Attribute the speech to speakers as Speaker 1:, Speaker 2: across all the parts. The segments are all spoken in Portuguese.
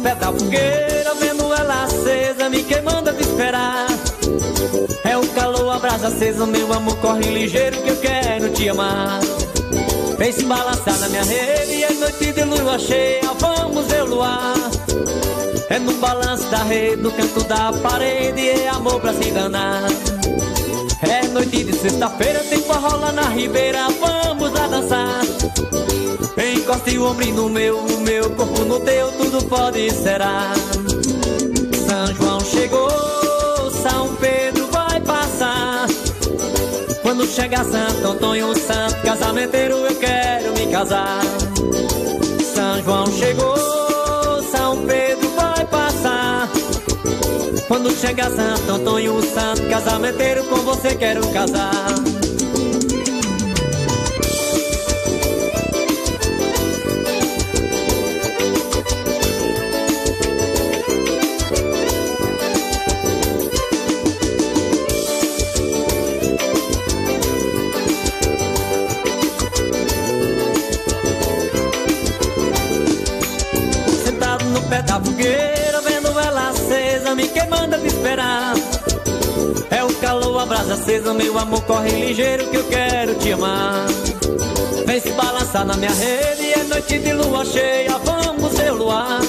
Speaker 1: pé da fogueira, vendo ela acesa, me queimando de esperar. É o calor, a brasa acesa, meu amor, corre ligeiro que eu quero te amar. Vem se balançar na minha rede, é noite de lua cheia, vamos ver o luar. É no balanço da rede, no canto da parede, é amor pra se danar. É noite de sexta-feira, tem forró lá na ribeira, vamos lá dançar. Encoste o ombro no meu, o meu corpo no teu, tudo pode será. São João chegou, São Pedro vai passar. Quando chegar Santo Antônio, o santo casamenteiro, eu quero me casar. São João chegou, São Pedro vai passar. Quando chegar Santo Antônio, o santo casamenteiro, com você quero casar. No pé da fogueira, vendo ela acesa, me queimando de esperar. É o calor, a brasa acesa, meu amor, corre ligeiro que eu quero te amar. Vem se balançar na minha rede, é noite de lua cheia, vamos ver o luar.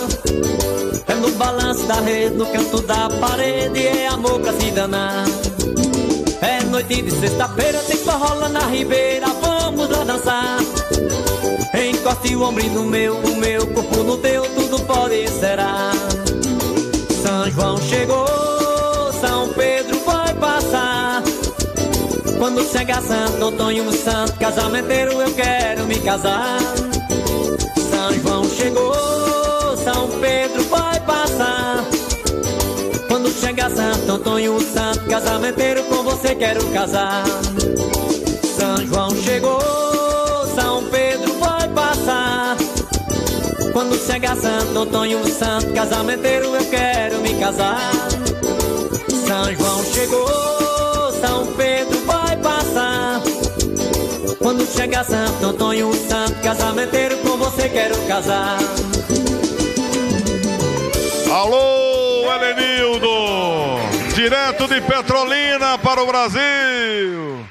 Speaker 1: É no balanço da rede, no canto da parede, é amor pra se danar. É noite de sexta-feira, tem forró lá na ribeira, vamos lá dançar. Encoste o ombro no meu, o meu corpo no teu, tudo pode será. São João chegou, São Pedro vai passar. Quando chegar Santo Antônio, o santo casamenteiro, eu quero me casar. São João chegou, São Pedro vai passar. Quando chegar Santo Antônio, o santo casamenteiro, com você quero casar. São João chegou, São Pedro vai passar. Quando chegar Santo Antônio, o santo casamenteiro, eu quero me casar. São João chegou, São Pedro vai passar. Quando chegar Santo Antônio, o santo casamenteiro, com você quero casar.
Speaker 2: Alô, Helenildo, direto de Petrolina para o Brasil.